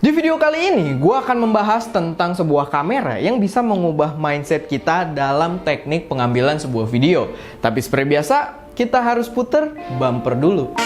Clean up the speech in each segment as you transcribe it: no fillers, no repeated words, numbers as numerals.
Di video kali ini, gue akan membahas tentang sebuah kamera yang bisa mengubah mindset kita dalam teknik pengambilan sebuah video. Tapi seperti biasa, kita harus puter bumper dulu.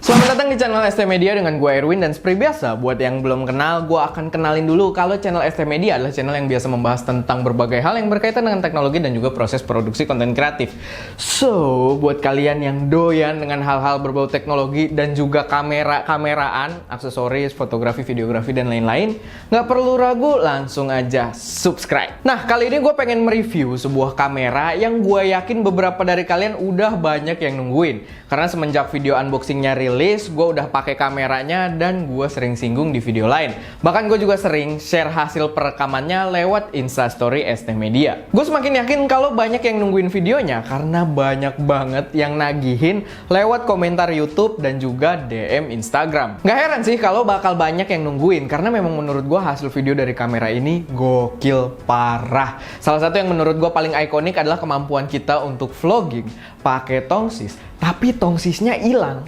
Selamat datang di channel ST Media dengan gue Erwin, dan seperti biasa buat yang belum kenal, gue akan kenalin dulu kalau channel ST Media adalah channel yang biasa membahas tentang berbagai hal yang berkaitan dengan teknologi dan juga proses produksi konten kreatif. So, buat kalian yang doyan dengan hal-hal berbau teknologi dan juga kameraan, aksesoris, fotografi, videografi, dan lain-lain, nggak perlu ragu, langsung aja subscribe. Nah, kali ini gue pengen mereview sebuah kamera yang gue yakin beberapa dari kalian udah banyak yang nungguin. Karena semenjak video unboxingnya rilis, gue udah pakai kameranya dan gue sering singgung di video lain. Bahkan gue juga sering share hasil perekamannya lewat Instastory ST Media. Gue semakin yakin kalau banyak yang nungguin videonya karena banyak banget yang nagihin lewat komentar YouTube dan juga DM Instagram. Gak heran sih kalau bakal banyak yang nungguin karena memang menurut gue hasil video dari kamera ini gokil parah. Salah satu yang menurut gue paling ikonik adalah kemampuan kita untuk vlogging pakai tongsis, tapi tongsisnya hilang.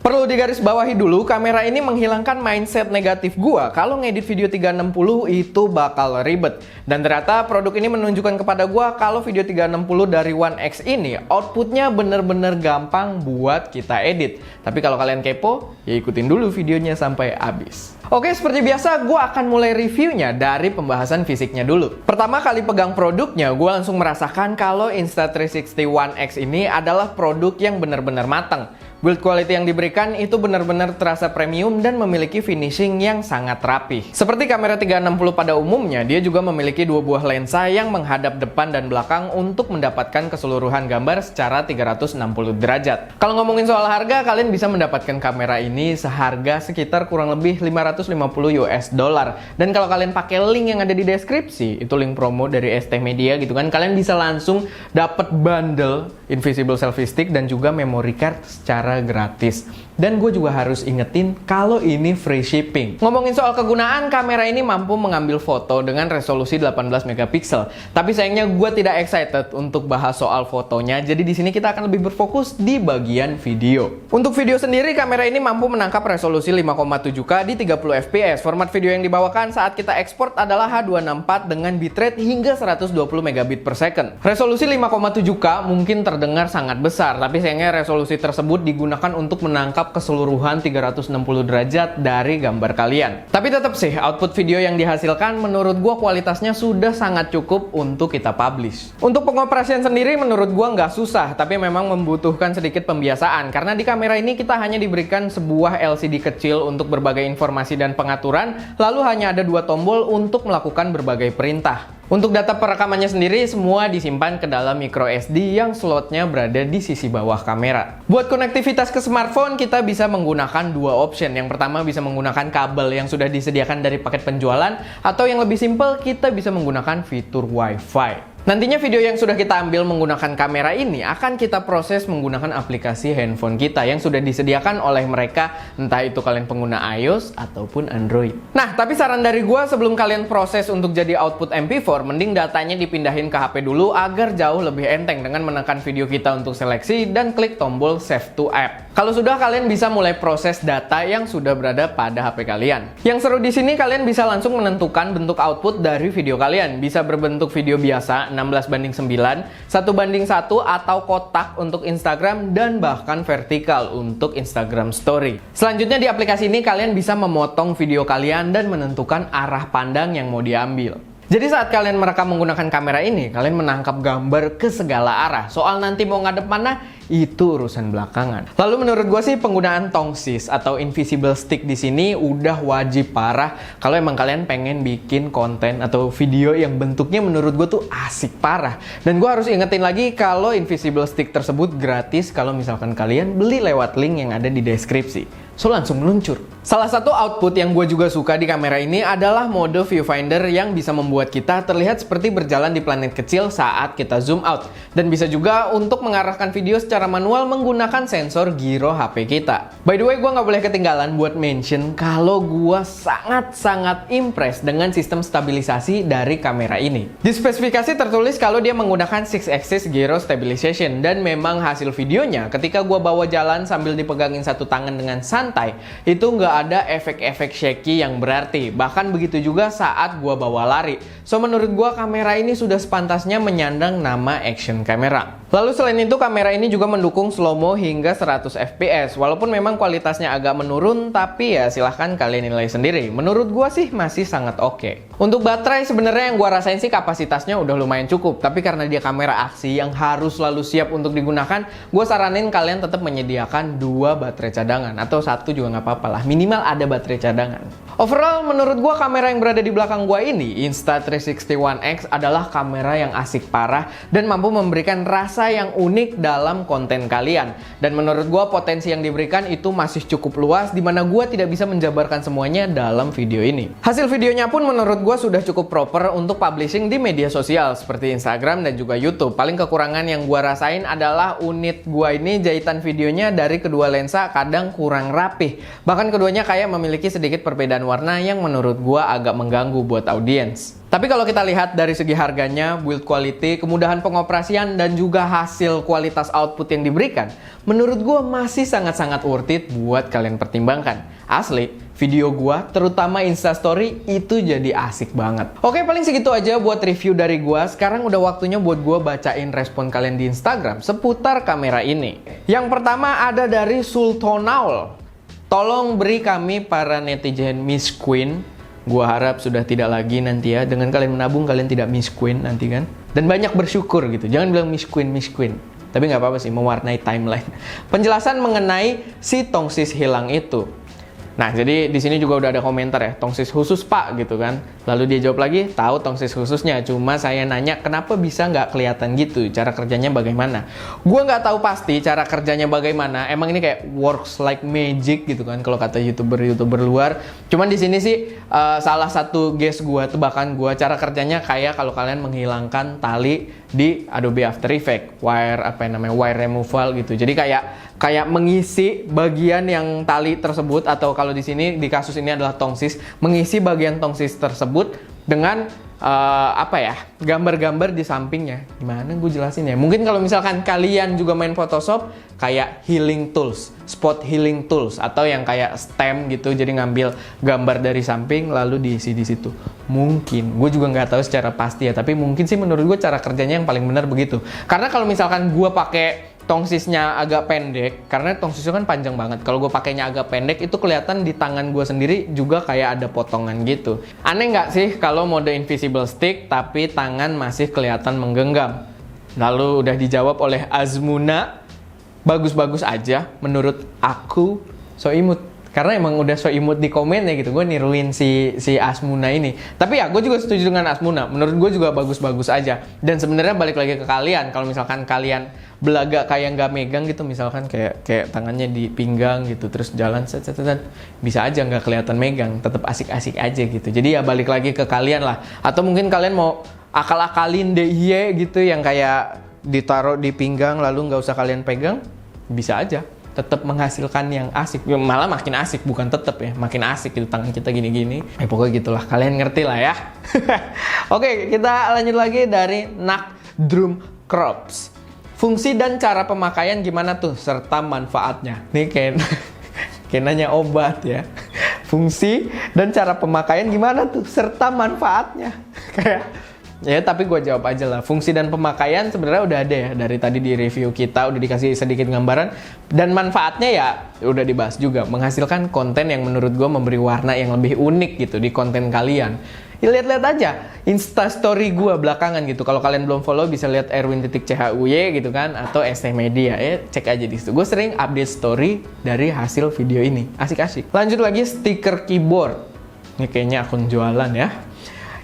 Perlu digarisbawahi dulu, kamera ini menghilangkan mindset negatif gua kalau ngedit video 360 itu bakal ribet. Dan ternyata produk ini menunjukkan kepada gua kalau video 360 dari One X ini outputnya bener-bener gampang buat kita edit. Tapi kalau kalian kepo, ya ikutin dulu videonya sampai habis. Oke, seperti biasa gua akan mulai reviewnya dari pembahasan fisiknya dulu. Pertama kali pegang produknya, gua langsung merasakan kalau Insta360 One X ini adalah produk yang benar-benar matang. Build quality yang diberikan itu benar-benar terasa premium dan memiliki finishing yang sangat rapih. Seperti kamera 360 pada umumnya, dia juga memiliki dua buah lensa yang menghadap depan dan belakang untuk mendapatkan keseluruhan gambar secara 360 derajat. Kalau ngomongin soal harga, kalian bisa mendapatkan kamera ini seharga sekitar kurang lebih 550 US dollar. Dan kalau kalian pakai link yang ada di deskripsi, itu link promo dari ST Media gitu kan, kalian bisa langsung dapat bundle Invisible Selfie Stick dan juga memory card secara gratis. Dan gue juga harus ingetin kalau ini free shipping. Ngomongin soal kegunaan, kamera ini mampu mengambil foto dengan resolusi 18 megapiksel. Tapi sayangnya gue tidak excited untuk bahas soal fotonya. Jadi di sini kita akan lebih berfokus di bagian video. Untuk video sendiri, kamera ini mampu menangkap resolusi 5,7K di 30 fps. Format video yang dibawakan saat kita ekspor adalah H264 dengan bitrate hingga 120 megabit per second. Resolusi 5,7K mungkin terdengar sangat besar, tapi sayangnya resolusi tersebut digunakan untuk menangkap keseluruhan 360 derajat dari gambar kalian. Tapi tetap sih, output video yang dihasilkan menurut gua kualitasnya sudah sangat cukup untuk kita publish. Untuk pengoperasian sendiri menurut gua nggak susah, tapi memang membutuhkan sedikit pembiasaan. Karena di kamera ini kita hanya diberikan sebuah LCD kecil untuk berbagai informasi dan pengaturan, lalu hanya ada dua tombol untuk melakukan berbagai perintah. Untuk data perekamannya sendiri, semua disimpan ke dalam micro SD yang slotnya berada di sisi bawah kamera. Buat konektivitas ke smartphone, kita bisa menggunakan dua option. Yang pertama bisa menggunakan kabel yang sudah disediakan dari paket penjualan, atau yang lebih simpel, kita bisa menggunakan fitur Wi-Fi. Nantinya video yang sudah kita ambil menggunakan kamera ini akan kita proses menggunakan aplikasi handphone kita yang sudah disediakan oleh mereka, entah itu kalian pengguna iOS ataupun Android. Nah, tapi saran dari gua, sebelum kalian proses untuk jadi output MP4, mending datanya dipindahin ke HP dulu agar jauh lebih enteng dengan menekan video kita untuk seleksi dan klik tombol Save to App. Kalau sudah, kalian bisa mulai proses data yang sudah berada pada HP kalian. Yang seru di sini, kalian bisa langsung menentukan bentuk output dari video kalian. Bisa berbentuk video biasa 16:9, 1:1, atau kotak untuk Instagram, dan bahkan vertikal untuk Instagram Story. Selanjutnya di aplikasi ini kalian bisa memotong video kalian dan menentukan arah pandang yang mau diambil. Jadi saat kalian merekam menggunakan kamera ini, kalian menangkap gambar ke segala arah. Soal nanti mau ngadep mana, itu urusan belakangan. Lalu menurut gue sih penggunaan tongsis atau invisible stick di sini udah wajib parah kalau emang kalian pengen bikin konten atau video yang bentuknya menurut gue tuh asik parah. Dan gue harus ingetin lagi kalau invisible stick tersebut gratis kalau misalkan kalian beli lewat link yang ada di deskripsi. So langsung meluncur. Salah satu output yang gue juga suka di kamera ini adalah mode viewfinder yang bisa membuat kita terlihat seperti berjalan di planet kecil saat kita zoom out. Dan bisa juga untuk mengarahkan video secara manual menggunakan sensor gyro HP kita. By the way, gue nggak boleh ketinggalan buat mention kalau gue sangat-sangat impressed dengan sistem stabilisasi dari kamera ini. Di spesifikasi tertulis kalau dia menggunakan 6-axis gyro stabilization, dan memang hasil videonya ketika gue bawa jalan sambil dipegangin satu tangan dengan santai, itu nggak ada efek-efek shaky yang berarti. Bahkan begitu juga saat gua bawa lari. So menurut gua kamera ini sudah sepantasnya menyandang nama action camera. Lalu selain itu kamera ini juga mendukung slow-mo hingga 100 fps. Walaupun memang kualitasnya agak menurun, tapi ya silahkan kalian nilai sendiri. Menurut gua sih masih sangat oke. Untuk baterai sebenarnya yang gua rasain sih kapasitasnya udah lumayan cukup. Tapi karena dia kamera aksi yang harus selalu siap untuk digunakan, gua saranin kalian tetap menyediakan 2 baterai cadangan. Atau 1 juga nggak apa-apa lah. Minimal ada baterai cadangan. Overall, menurut gua kamera yang berada di belakang gua ini, Insta360 One X, adalah kamera yang asik parah dan mampu memberikan rasa yang unik dalam konten kalian. Dan menurut gua potensi yang diberikan itu masih cukup luas, dimana gua tidak bisa menjabarkan semuanya dalam video ini. Hasil videonya pun menurut gua sudah cukup proper untuk publishing di media sosial seperti Instagram dan juga YouTube. Paling kekurangan yang gua rasain adalah unit gua ini jahitan videonya dari kedua lensa kadang kurang rapih. Bahkan keduanya kayak memiliki sedikit perbedaan warna yang menurut gua agak mengganggu buat audiens. Tapi kalau kita lihat dari segi harganya, build quality, kemudahan pengoperasian, dan juga hasil kualitas output yang diberikan, menurut gua masih sangat-sangat worth it buat kalian pertimbangkan. Asli, video gua, terutama Instastory, itu jadi asik banget. Oke, paling segitu aja buat review dari gua. Sekarang udah waktunya buat gua bacain respon kalian di Instagram seputar kamera ini. Yang pertama ada dari Sultonaul. Tolong beri kami para netizen Miss Queen. Gua harap sudah tidak lagi nanti ya. Dengan kalian menabung, kalian tidak Miss Queen nanti kan. Dan banyak bersyukur gitu. Jangan bilang Miss Queen, Miss Queen. Tapi nggak apa-apa sih, mewarnai timeline. Penjelasan mengenai si tongsis hilang itu. Nah, jadi di sini juga udah ada komentar ya, tongsis khusus Pak gitu kan. Lalu dia jawab lagi, tahu tongsis khususnya, cuma saya nanya kenapa bisa nggak kelihatan gitu, cara kerjanya bagaimana. Gua nggak tahu pasti cara kerjanya bagaimana, emang ini kayak works like magic gitu kan, kalau kata youtuber luar. Cuman di sini sih salah satu guess gua, tebakan gua, cara kerjanya kayak kalau kalian menghilangkan tali di Adobe After Effects, wire removal gitu. Jadi kayak mengisi bagian yang tali tersebut, atau kalau di sini di kasus ini adalah tongsis, mengisi bagian tongsis tersebut dengan gambar-gambar di sampingnya. Gimana gue jelasin ya? Mungkin kalau misalkan kalian juga main Photoshop, kayak healing tools, spot healing tools, atau yang kayak stem gitu, jadi ngambil gambar dari samping lalu diisi di situ. Mungkin, gue juga nggak tahu secara pasti ya, tapi mungkin sih menurut gue cara kerjanya yang paling benar begitu. Karena kalau misalkan gue pakai tongsisnya agak pendek, karena tongsisnya kan panjang banget. Kalau gue pakainya agak pendek, itu kelihatan di tangan gue sendiri juga kayak ada potongan gitu. Aneh nggak sih kalau mode invisible stick, tapi tangan masih kelihatan menggenggam? Lalu udah dijawab oleh Azmuna, bagus-bagus aja menurut aku. So imut. Karena emang udah so imut di komennya gitu, gue niruin si Asmuna ini. Tapi ya, gue juga setuju dengan Asmuna. Menurut gue juga bagus-bagus aja. Dan sebenarnya balik lagi ke kalian. Kalau misalkan kalian belaga kayak nggak megang gitu, misalkan kayak tangannya di pinggang gitu, terus jalan set, bisa aja nggak kelihatan megang, tetap asik-asik aja gitu. Jadi ya balik lagi ke kalian lah. Atau mungkin kalian mau akal-akalin DIY gitu, yang kayak ditaruh di pinggang lalu nggak usah kalian pegang, bisa aja. Tetap menghasilkan yang asik, malah makin asik, bukan tetap ya, makin asik gitu tangan kita gini-gini. Pokoknya gitulah, kalian ngerti lah ya. Oke, kita lanjut lagi dari Nakdrum Crops. Fungsi dan cara pemakaian gimana tuh, serta manfaatnya. Nih kayak nanya obat ya. Fungsi dan cara pemakaian gimana tuh, serta manfaatnya. Kayak ya, tapi gue jawab aja lah. Fungsi dan pemakaian sebenarnya udah ada ya dari tadi di review kita, udah dikasih sedikit gambaran. Dan manfaatnya ya udah dibahas juga, menghasilkan konten yang menurut gue memberi warna yang lebih unik gitu di konten kalian. Ya, lihat-lihat aja Instastory gue belakangan gitu. Kalau kalian belum follow, bisa lihat erwin.chuy gitu kan, atau ST Media ya, cek aja di situ. Gue sering update story dari hasil video ini, asik-asik. Lanjut lagi, stiker keyboard. Ini kayaknya akun jualan ya.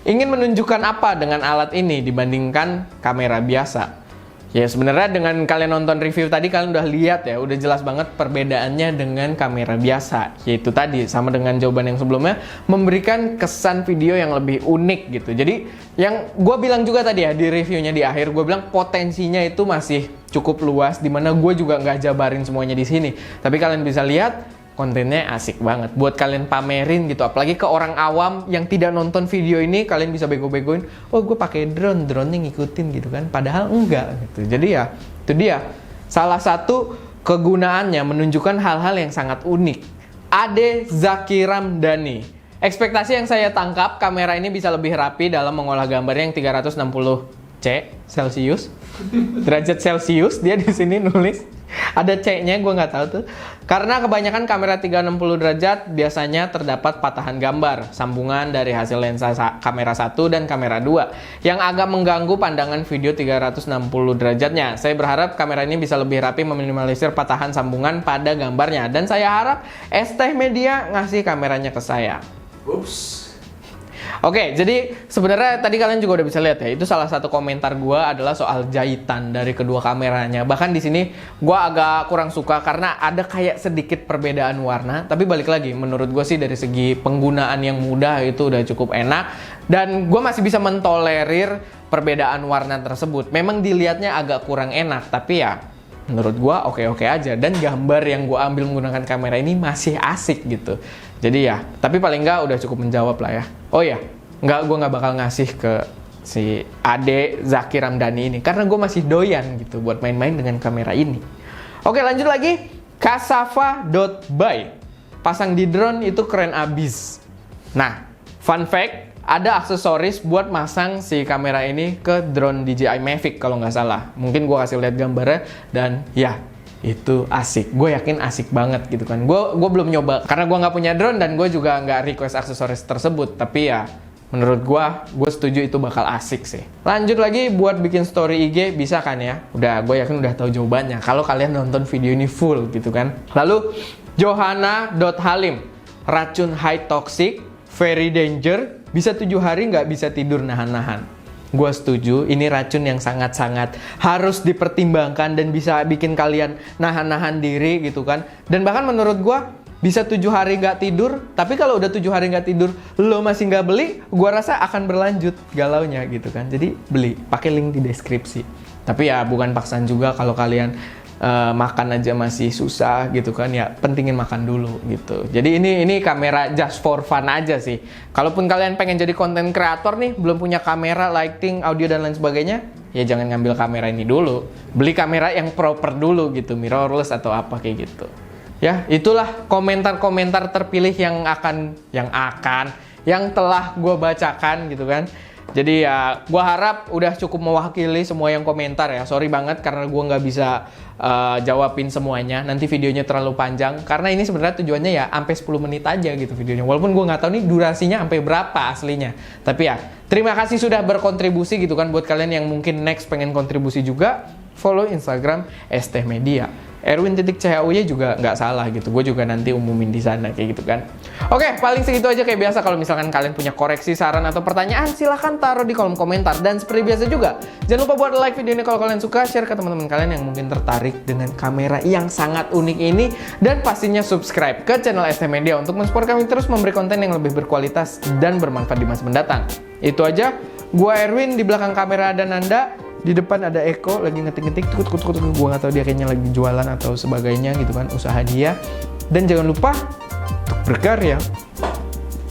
Ingin menunjukkan apa dengan alat ini dibandingkan kamera biasa? Ya sebenarnya dengan kalian nonton review tadi kalian udah lihat ya, udah jelas banget perbedaannya dengan kamera biasa. Yaitu tadi sama dengan jawaban yang sebelumnya, memberikan kesan video yang lebih unik gitu. Jadi yang gue bilang juga tadi ya di reviewnya di akhir, gue bilang potensinya itu masih cukup luas, dimana gue juga nggak jabarin semuanya di sini. Tapi kalian bisa lihat kontennya asik banget buat kalian pamerin gitu, apalagi ke orang awam yang tidak nonton video ini. Kalian bisa bego-begoin, oh gue pakai drone-nya ngikutin gitu kan, padahal enggak gitu. Jadi ya itu dia salah satu kegunaannya, menunjukkan hal-hal yang sangat unik. Ade Zaki Ramdhani, ekspektasi yang saya tangkap, kamera ini bisa lebih rapi dalam mengolah gambar yang 360 Celsius, derajat Celsius. Dia di sini nulis ada C-nya, gue nggak tahu tuh. Karena kebanyakan kamera 360 derajat biasanya terdapat patahan gambar, sambungan dari hasil lensa kamera 1 dan kamera 2 yang agak mengganggu pandangan video 360 derajatnya. Saya berharap kamera ini bisa lebih rapi meminimalisir patahan sambungan pada gambarnya, dan saya harap ST Media ngasih kameranya ke saya. Ups. Oke, jadi sebenarnya tadi kalian juga udah bisa lihat ya, itu salah satu komentar gue adalah soal jahitan dari kedua kameranya. Bahkan di sini gue agak kurang suka karena ada kayak sedikit perbedaan warna. Tapi balik lagi, menurut gue sih dari segi penggunaan yang mudah itu udah cukup enak. Dan gue masih bisa mentolerir perbedaan warna tersebut. Memang dilihatnya agak kurang enak, tapi ya menurut gue oke-oke aja. Dan gambar yang gue ambil menggunakan kamera ini masih asik gitu. Jadi ya, tapi paling nggak udah cukup menjawab lah ya. Oh ya, gue nggak bakal ngasih ke si Ade Zaki Ramdhani ini, karena gue masih doyan gitu buat main-main dengan kamera ini. Oke, lanjut lagi. Kasava.by, pasang di drone itu keren abis. Nah, fun fact, ada aksesoris buat masang si kamera ini ke drone DJI Mavic kalau nggak salah. Mungkin gue kasih lihat gambarnya, dan ya itu asik. Gue yakin asik banget gitu kan. Gue belum nyoba karena gue nggak punya drone, dan gue juga nggak request aksesoris tersebut. Tapi ya menurut gue setuju itu bakal asik sih. Lanjut lagi, buat bikin story IG bisa kan ya? Udah, gue yakin udah tahu jawabannya kalau kalian nonton video ini full gitu kan. Lalu Johanna.Halim, racun high toxic, very danger, bisa 7 hari nggak bisa tidur nahan-nahan. Gue setuju, ini racun yang sangat-sangat harus dipertimbangkan dan bisa bikin kalian nahan-nahan diri gitu kan. Dan bahkan menurut gue bisa 7 hari nggak tidur, tapi kalau udah 7 hari nggak tidur lo masih nggak beli, gue rasa akan berlanjut galaunya gitu kan. Jadi beli, pakai link di deskripsi. Tapi ya bukan paksaan juga, kalau kalian makan aja masih susah gitu kan, ya pentingin makan dulu gitu. Jadi ini kamera just for fun aja sih. Kalaupun kalian pengen jadi konten kreator nih, belum punya kamera, lighting, audio dan lain sebagainya, ya jangan ngambil kamera ini dulu. Beli kamera yang proper dulu gitu, mirrorless atau apa kayak gitu. Ya, itulah komentar-komentar terpilih yang telah gue bacakan gitu kan. Jadi ya, gue harap udah cukup mewakili semua yang komentar ya. Sorry banget karena gue nggak bisa jawabin semuanya. Nanti videonya terlalu panjang. Karena ini sebenarnya tujuannya ya sampai 10 menit aja gitu videonya. Walaupun gue nggak tahu nih durasinya sampai berapa aslinya. Tapi ya, terima kasih sudah berkontribusi gitu kan. Buat kalian yang mungkin next pengen kontribusi juga, follow Instagram ST Media. Erwin.CHUY juga nggak salah gitu. Gue juga nanti umumin di sana kayak gitu kan. Oke, paling segitu aja kayak biasa. Kalau misalkan kalian punya koreksi, saran, atau pertanyaan, silahkan taruh di kolom komentar. Dan seperti biasa juga, jangan lupa buat like video ini kalau kalian suka, share ke teman-teman kalian yang mungkin tertarik dengan kamera yang sangat unik ini. Dan pastinya subscribe ke channel ST Media untuk mensupport kami terus memberi konten yang lebih berkualitas dan bermanfaat di masa mendatang. Itu aja. Gua Erwin, di belakang kamera ada Nanda. Di depan ada Eko lagi ngetik-ngetik, gue nggak tahu dia kayaknya lagi jualan atau sebagainya gitu kan, usaha dia. Dan jangan lupa untuk berkarya.